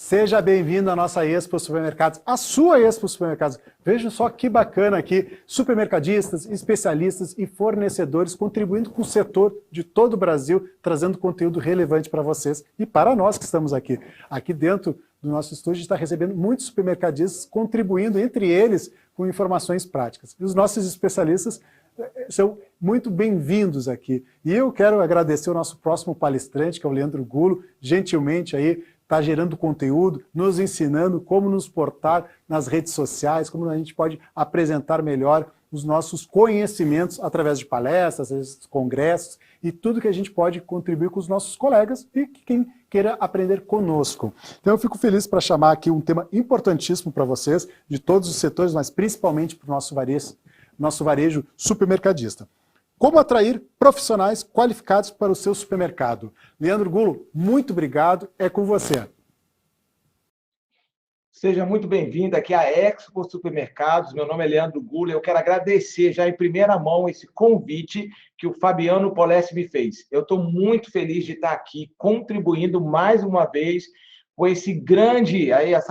Seja bem-vindo à nossa Expo Supermercados, a sua Expo Supermercados. Veja só que bacana aqui, supermercadistas, especialistas e fornecedores contribuindo com o setor de todo o Brasil, trazendo conteúdo relevante para vocês e para nós que estamos aqui. Aqui dentro do nosso estúdio, a gente está recebendo muitos supermercadistas contribuindo, entre eles, com informações práticas. E os nossos especialistas são muito bem-vindos aqui. E eu quero agradecer o nosso próximo palestrante, que é o Leandro Gulo, gentilmente aí, está gerando conteúdo, nos ensinando como nos portar nas redes sociais, como a gente pode apresentar melhor os nossos conhecimentos através de palestras, congressos e tudo que a gente pode contribuir com os nossos colegas e quem queira aprender conosco. Então eu fico feliz para chamar aqui um tema importantíssimo para vocês, de todos os setores, mas principalmente para o nosso varejo supermercadista. Como atrair profissionais qualificados para o seu supermercado? Leandro Gulo, muito obrigado, é com você. Seja muito bem-vindo aqui à Expo Supermercados. Meu nome é Leandro Gulo. Eu quero agradecer já em primeira mão esse convite que o Fabiano Polessi me fez. Eu estou muito feliz de estar aqui contribuindo mais uma vez com essa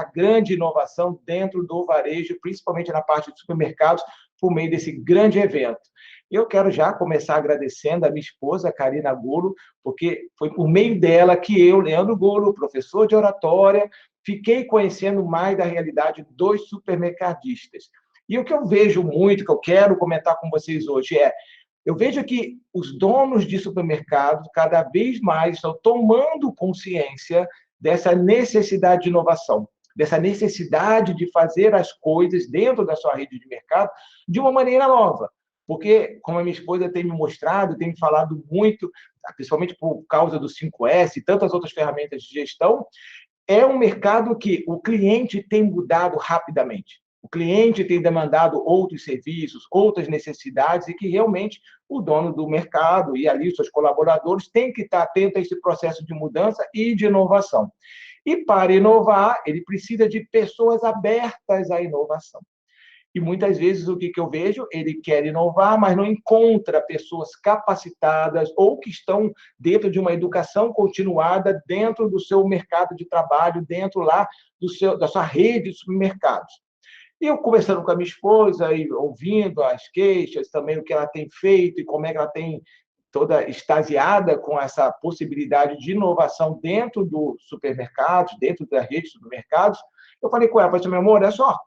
grande inovação dentro do varejo, principalmente na parte de supermercados, por meio desse grande evento. Eu quero já começar agradecendo a minha esposa, Karina Gulo, porque foi por meio dela que eu, Leandro Gulo, professor de oratória, fiquei conhecendo mais da realidade dos supermercadistas. E o que eu vejo muito, que eu quero comentar com vocês hoje eu vejo que os donos de supermercados cada vez mais estão tomando consciência dessa necessidade de inovação, dessa necessidade de fazer as coisas dentro da sua rede de mercado de uma maneira nova. Porque, como a minha esposa tem me mostrado, tem me falado muito, principalmente por causa do 5S e tantas outras ferramentas de gestão, é um mercado que o cliente tem mudado rapidamente. O cliente tem demandado outros serviços, outras necessidades, e que realmente o dono do mercado e ali os seus colaboradores têm que estar atentos a esse processo de mudança e de inovação. E para inovar, ele precisa de pessoas abertas à inovação. E muitas vezes o que eu vejo? Ele quer inovar, mas não encontra pessoas capacitadas ou que estão dentro de uma educação continuada dentro do seu mercado de trabalho, dentro lá da sua rede de supermercados. E eu conversando com a minha esposa e ouvindo as queixas, também o que ela tem feito e como é que ela tem toda extasiada com essa possibilidade de inovação dentro do supermercado, dentro da rede de supermercados, eu falei com ela, falei assim, meu amor, olha só,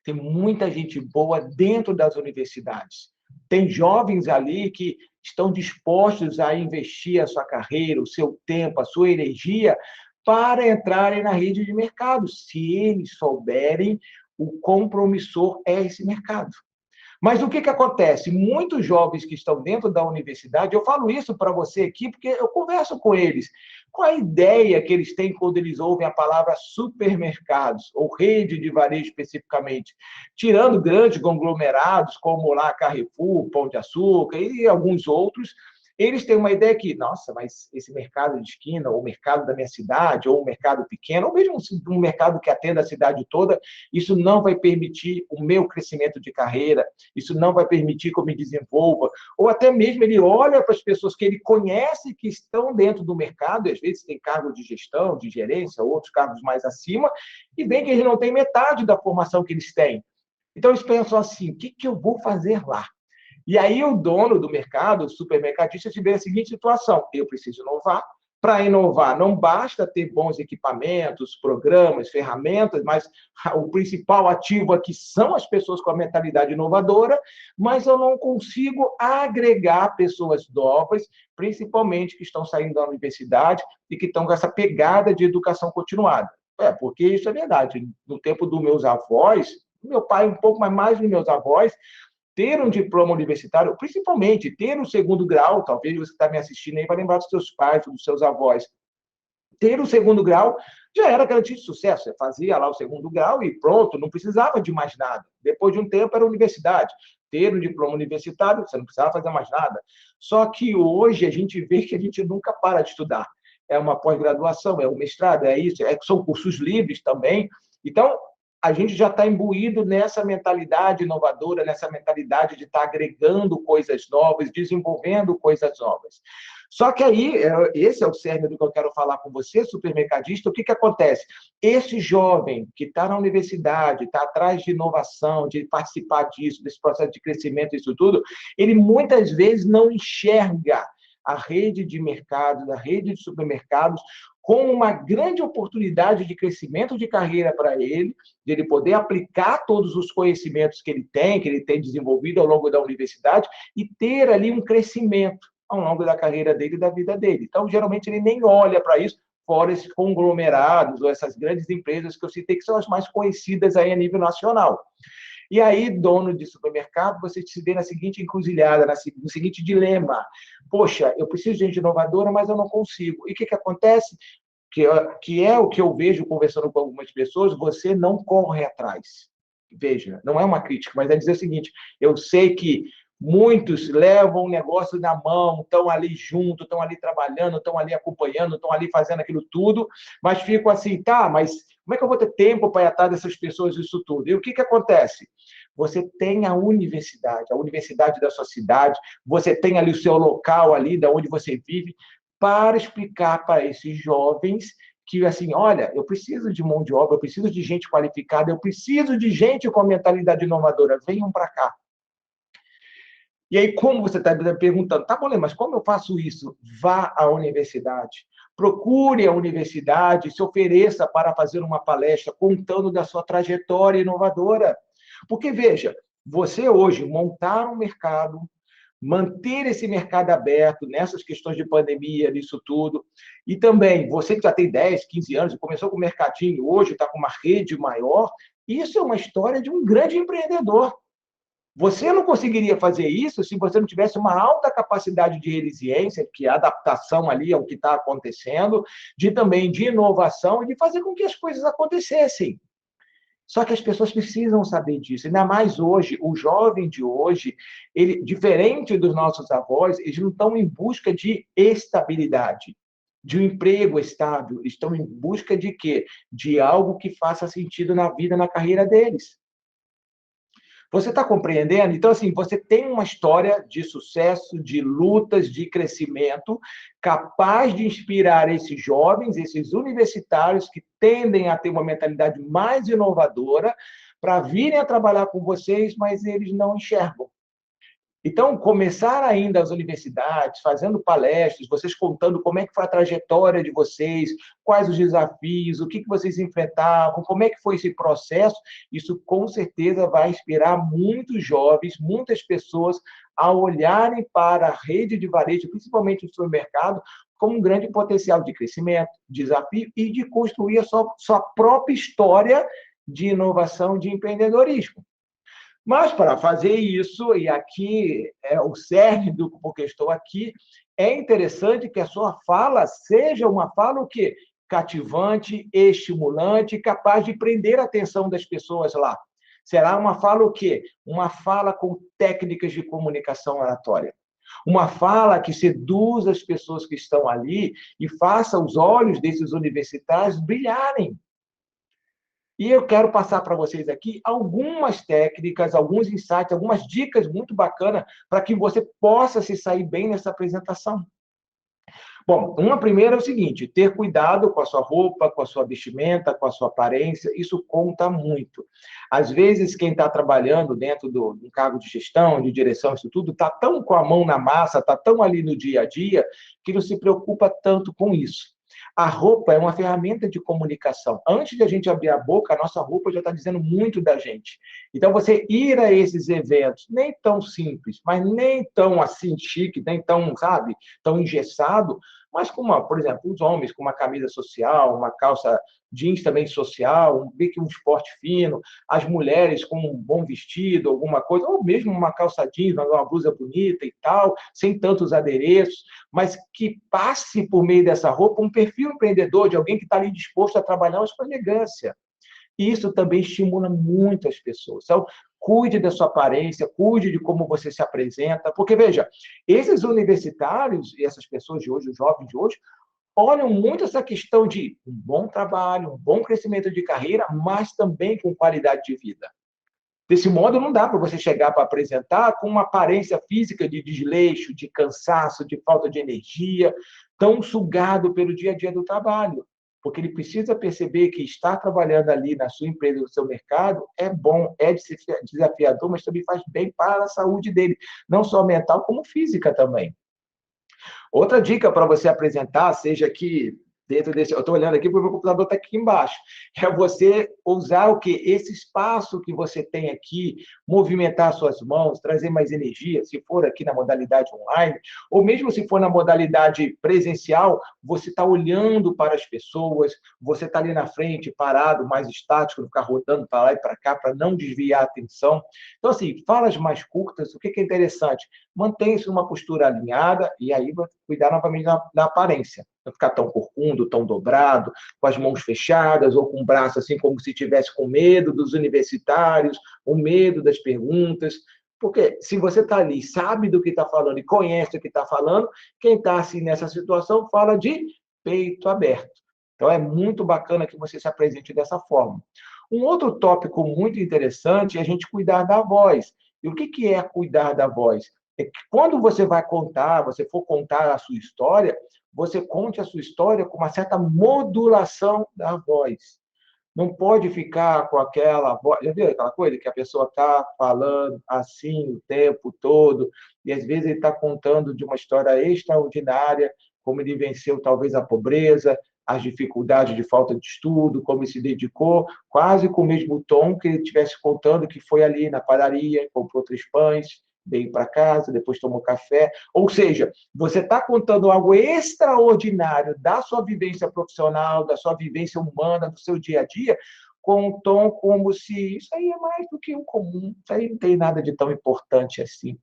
tem muita gente boa dentro das universidades. Tem jovens ali que estão dispostos a investir a sua carreira, o seu tempo, a sua energia para entrarem na rede de mercado, se eles souberem o quão promissor é esse mercado. Mas o que acontece? Muitos jovens que estão dentro da universidade, eu falo isso para você aqui porque eu converso com eles. Qual a ideia que eles têm quando eles ouvem a palavra supermercados, ou rede de varejo especificamente? Tirando grandes conglomerados, como lá Carrefour, Pão de Açúcar e alguns outros, eles têm uma ideia que, nossa, mas esse mercado de esquina, ou o mercado da minha cidade, ou um mercado pequeno, ou mesmo um mercado que atenda a cidade toda, isso não vai permitir o meu crescimento de carreira, isso não vai permitir que eu me desenvolva. Ou até mesmo ele olha para as pessoas que ele conhece que estão dentro do mercado, e às vezes tem cargo de gestão, de gerência, outros cargos mais acima, e vê que eles não têm metade da formação que eles têm. Então eles pensam assim, o que eu vou fazer lá? E aí o dono do mercado, o supermercadista, se vê a seguinte situação, eu preciso inovar. Para inovar, não basta ter bons equipamentos, programas, ferramentas, mas o principal ativo aqui são as pessoas com a mentalidade inovadora, mas eu não consigo agregar pessoas novas, principalmente que estão saindo da universidade e que estão com essa pegada de educação continuada. Porque isso é verdade. No tempo dos meus avós, meu pai um pouco, mas mais dos meus avós, ter um diploma universitário, principalmente ter um segundo grau, talvez você está me assistindo aí, vai lembrar dos seus pais, dos seus avós. Ter o segundo grau já era garantia de sucesso. Você fazia lá o segundo grau e pronto, não precisava de mais nada. Depois de um tempo era universidade. Ter o diploma universitário, você não precisava fazer mais nada. Só que hoje a gente vê que a gente nunca para de estudar. É uma pós-graduação, é um mestrado, é isso, são cursos livres também. Então, a gente já está imbuído nessa mentalidade inovadora, nessa mentalidade de estar agregando coisas novas, desenvolvendo coisas novas. Só que aí, esse é o cerne do que eu quero falar com você, supermercadista, o que que acontece? Esse jovem que está na universidade, está atrás de inovação, de participar disso, desse processo de crescimento, isso tudo, ele muitas vezes não enxerga a rede de mercados, a rede de supermercados, como uma grande oportunidade de crescimento de carreira para ele, de ele poder aplicar todos os conhecimentos que ele tem desenvolvido ao longo da universidade e ter ali um crescimento ao longo da carreira dele e da vida dele. Então, geralmente, ele nem olha para isso, fora esses conglomerados ou essas grandes empresas que eu citei, que são as mais conhecidas aí a nível nacional. E aí, dono de supermercado, você se vê na seguinte encruzilhada, no seguinte dilema. Poxa, eu preciso de gente inovadora, mas eu não consigo. E o que que acontece? Que é o que eu vejo conversando com algumas pessoas, você não corre atrás. Veja, não é uma crítica, mas é dizer o seguinte, eu sei que muitos levam o negócio na mão, estão ali junto, estão ali trabalhando, estão ali acompanhando, estão ali fazendo aquilo tudo, mas ficam assim, tá, mas como é que eu vou ter tempo para ir atrás dessas pessoas isso tudo? E o que que acontece? Você tem a universidade da sua cidade, você tem ali o seu local ali, da onde você vive, para explicar para esses jovens que, assim, olha, eu preciso de mão de obra, eu preciso de gente qualificada, eu preciso de gente com a mentalidade inovadora, venham para cá. E aí, como você está perguntando, tá bom, mas como eu faço isso? Vá à universidade. Procure a universidade, se ofereça para fazer uma palestra contando da sua trajetória inovadora. Porque, veja, você hoje montar um mercado, manter esse mercado aberto nessas questões de pandemia, nisso tudo, e também você que já tem 10, 15 anos, começou com o mercadinho, hoje está com uma rede maior, isso é uma história de um grande empreendedor. Você não conseguiria fazer isso se você não tivesse uma alta capacidade de resiliência, que é a adaptação ali ao que está acontecendo, de também de inovação e de fazer com que as coisas acontecessem. Só que as pessoas precisam saber disso, ainda mais hoje, o jovem de hoje, ele, diferente dos nossos avós, eles não estão em busca de estabilidade, de um emprego estável, eles estão em busca de quê? De algo que faça sentido na vida, na carreira deles. Você está compreendendo? Então, assim, você tem uma história de sucesso, de lutas, de crescimento, capaz de inspirar esses jovens, esses universitários que tendem a ter uma mentalidade mais inovadora, para virem a trabalhar com vocês, mas eles não enxergam. Então, começar ainda as universidades, fazendo palestras, vocês contando como é que foi a trajetória de vocês, quais os desafios, o que vocês enfrentavam, como é que foi esse processo, isso com certeza vai inspirar muitos jovens, muitas pessoas a olharem para a rede de varejo, principalmente o supermercado, como um grande potencial de crescimento, desafio e de construir a sua própria história de inovação, de empreendedorismo. Mas para fazer isso, e aqui é o cerne do porque estou aqui, é interessante que a sua fala seja uma fala o quê? Cativante, estimulante, capaz de prender a atenção das pessoas lá. Será uma fala o quê? Uma fala com técnicas de comunicação oratória. Uma fala que seduza as pessoas que estão ali e faça os olhos desses universitários brilharem. E eu quero passar para vocês aqui algumas técnicas, alguns insights, algumas dicas muito bacanas para que você possa se sair bem nessa apresentação. Bom, uma primeira é o seguinte, ter cuidado com a sua roupa, com a sua vestimenta, com a sua aparência, isso conta muito. Às vezes, quem está trabalhando dentro do cargo de gestão, de direção, isso tudo, está tão com a mão na massa, está tão ali no dia a dia, que não se preocupa tanto com isso. A roupa é uma ferramenta de comunicação. Antes de a gente abrir a boca, a nossa roupa já está dizendo muito da gente. Então, você ir a esses eventos, nem tão simples, mas nem tão assim chique, nem tão, sabe, tão engessado, mas com uma, por exemplo, os homens com uma camisa social, uma calça jeans também social, um esporte fino, as mulheres com um bom vestido, alguma coisa, ou mesmo uma calça jeans, uma blusa bonita e tal, sem tantos adereços, mas que passe por meio dessa roupa um perfil empreendedor de alguém que está ali disposto a trabalhar, mas com elegância. Isso também estimula muito as pessoas. Então, cuide da sua aparência, cuide de como você se apresenta, porque, veja, esses universitários e essas pessoas de hoje, os jovens de hoje, olham muito essa questão de um bom trabalho, um bom crescimento de carreira, mas também com qualidade de vida. Desse modo, não dá para você chegar para apresentar com uma aparência física de desleixo, de cansaço, de falta de energia, tão sugado pelo dia a dia do trabalho. Porque ele precisa perceber que estar trabalhando ali na sua empresa, no seu mercado, é bom, é desafiador, mas também faz bem para a saúde dele, não só mental, como física também. Outra dica para você apresentar, seja que dentro desse... Eu estou olhando aqui porque o meu computador está aqui embaixo. É você usar o quê? Esse espaço que você tem aqui, movimentar suas mãos, trazer mais energia, se for aqui na modalidade online, ou mesmo se for na modalidade presencial, você está olhando para as pessoas, você está ali na frente, parado, mais estático, ficar rodando para lá e para cá, para não desviar a atenção. Então, assim, falas mais curtas, o que é interessante? Mantenha-se numa postura alinhada e aí vai cuidar novamente da aparência. Não ficar tão corcunda, tão dobrado, com as mãos fechadas ou com o braço assim como se estivesse com medo dos universitários, o medo das perguntas. Porque se você está ali, sabe do que está falando e conhece o que está falando, quem está assim nessa situação fala de peito aberto. Então é muito bacana que você se apresente dessa forma. Um outro tópico muito interessante é a gente cuidar da voz. E o que é cuidar da voz? É que quando você vai contar, você for contar a sua história, você conte a sua história com uma certa modulação da voz. Não pode ficar com aquela voz... Já viu aquela coisa que a pessoa está falando assim o tempo todo, e às vezes ele está contando de uma história extraordinária, como ele venceu talvez a pobreza, as dificuldades de falta de estudo, como ele se dedicou, quase com o mesmo tom que ele estivesse contando que foi ali na padaria, comprou 3 pães, veio para casa, depois tomou café. Ou seja, você está contando algo extraordinário da sua vivência profissional, da sua vivência humana, do seu dia a dia, com um tom como se isso aí é mais do que o comum, isso aí não tem nada de tão importante assim.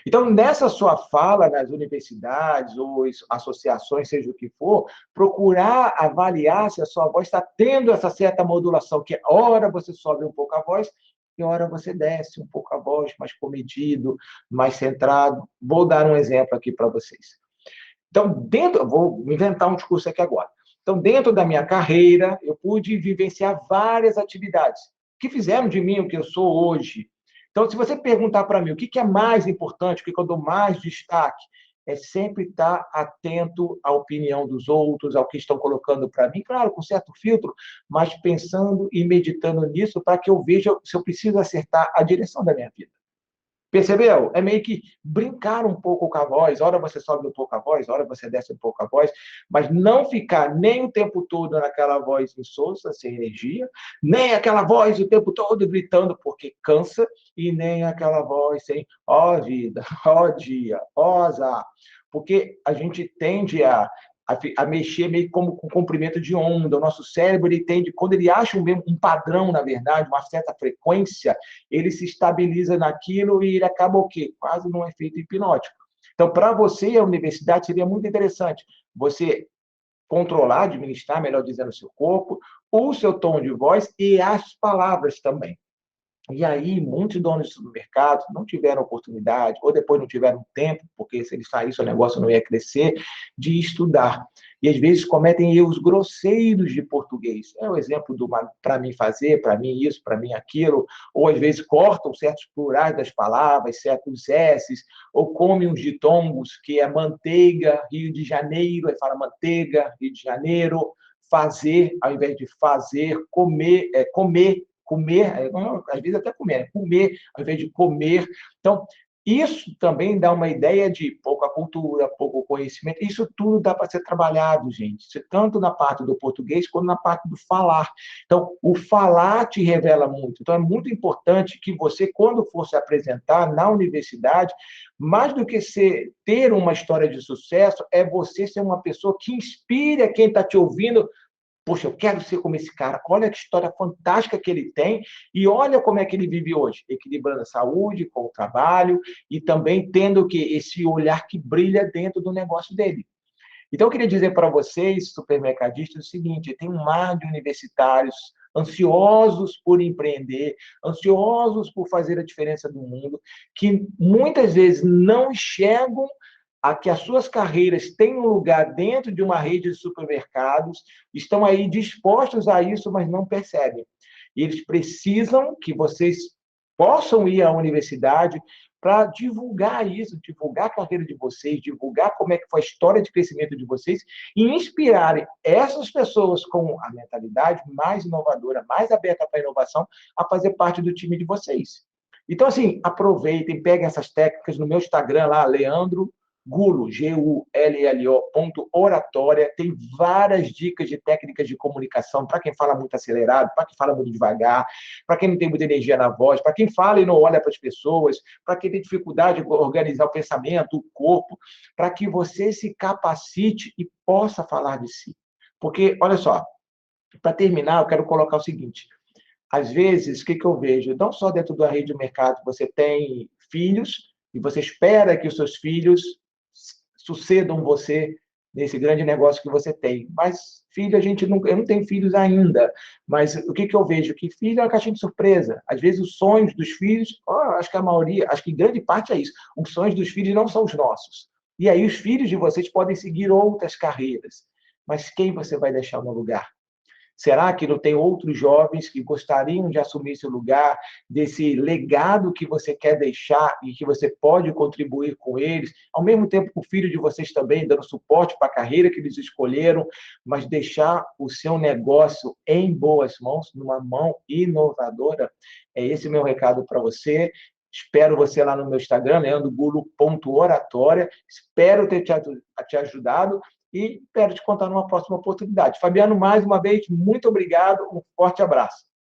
Então, nessa sua fala nas universidades ou associações, seja o que for, procurar avaliar se a sua voz está tendo essa certa modulação, que hora você sobe um pouco a voz e hora você desce um pouco a voz, mais comedido, mais centrado. Vou dar um exemplo aqui para vocês. Então, vou inventar um discurso aqui agora. Então, dentro da minha carreira, eu pude vivenciar várias atividades que fizeram de mim o que eu sou hoje. Então, se você perguntar para mim o que é mais importante, o que eu dou mais destaque, é sempre estar atento à opinião dos outros, ao que estão colocando para mim, claro, com certo filtro, mas pensando e meditando nisso para que eu veja se eu preciso acertar a direção da minha vida. Percebeu? É meio que brincar um pouco com a voz. Ora você sobe um pouco a voz, ora você desce um pouco a voz, mas não ficar nem o tempo todo naquela voz insossa, sem energia, nem aquela voz o tempo todo gritando porque cansa, e nem aquela voz sem ó vida, ó dia, ó azar. Porque a gente tende a mexer meio como com comprimento de onda. O nosso cérebro, ele tende, quando ele acha um padrão, na verdade, uma certa frequência, ele se estabiliza naquilo e ele acaba o quê? Quase num efeito hipnótico. Então, para você, a universidade seria muito interessante você controlar, administrar, melhor dizendo, o seu corpo, o seu tom de voz e as palavras também. E aí, muitos donos de supermercados não tiveram oportunidade, ou depois não tiveram tempo, porque se eles saíssem, o negócio não ia crescer, de estudar. E, às vezes, cometem erros grosseiros de português. É o exemplo do para mim fazer, para mim isso, para mim aquilo. Ou, às vezes, cortam certos plurais das palavras, certos S's, ou comem uns ditongos, que é manteiga, Rio de Janeiro, aí fala manteiga, Rio de Janeiro, fazer, ao invés de fazer, comer, comer, às vezes até comer, né? Comer ao invés de comer. Então, isso também dá uma ideia de pouca cultura, pouco conhecimento. Isso tudo dá para ser trabalhado, gente, tanto na parte do português quanto na parte do falar. Então, o falar te revela muito. Então, é muito importante que você, quando for se apresentar na universidade, mais do que ter uma história de sucesso, é você ser uma pessoa que inspire quem está te ouvindo. Poxa, eu quero ser como esse cara. Olha que história fantástica que ele tem e olha como é que ele vive hoje, equilibrando a saúde com o trabalho e também tendo esse olhar que brilha dentro do negócio dele. Então, eu queria dizer para vocês, supermercadistas, o seguinte: tem um mar de universitários ansiosos por empreender, ansiosos por fazer a diferença no mundo, que muitas vezes não enxergam a que as suas carreiras têm um lugar dentro de uma rede de supermercados, estão aí dispostos a isso, mas não percebem. E eles precisam que vocês possam ir à universidade para divulgar isso, divulgar a carreira de vocês, divulgar como é que foi a história de crescimento de vocês e inspirarem essas pessoas com a mentalidade mais inovadora, mais aberta para a inovação, a fazer parte do time de vocês. Então, assim, aproveitem, peguem essas técnicas no meu Instagram lá, Leandro Gulo, Gullo.oratória. Tem várias dicas de técnicas de comunicação para quem fala muito acelerado, para quem fala muito devagar, para quem não tem muita energia na voz, para quem fala e não olha para as pessoas, para quem tem dificuldade de organizar o pensamento, o corpo, para que você se capacite e possa falar de si. Porque, olha só, para terminar, eu quero colocar o seguinte: às vezes, o que eu vejo? Não só dentro da rede de mercado, você tem filhos e você espera que os seus filhos sucedam você nesse grande negócio que você tem. Mas filho, eu não tenho filhos ainda, mas o que eu vejo? Que filho é uma caixinha de surpresa. Às vezes os sonhos dos filhos, acho que a maioria, acho que grande parte é isso, os sonhos dos filhos não são os nossos. E aí os filhos de vocês podem seguir outras carreiras. Mas quem você vai deixar no lugar? Será que não tem outros jovens que gostariam de assumir esse lugar, desse legado que você quer deixar e que você pode contribuir com eles, ao mesmo tempo com o filho de vocês também, dando suporte para a carreira que eles escolheram, mas deixar o seu negócio em boas mãos, numa mão inovadora? É esse o meu recado para você. Espero você lá no meu Instagram, leandrogulo.oratória. Espero ter te ajudado e espero te contar numa próxima oportunidade. Fabiano, mais uma vez, muito obrigado, um forte abraço.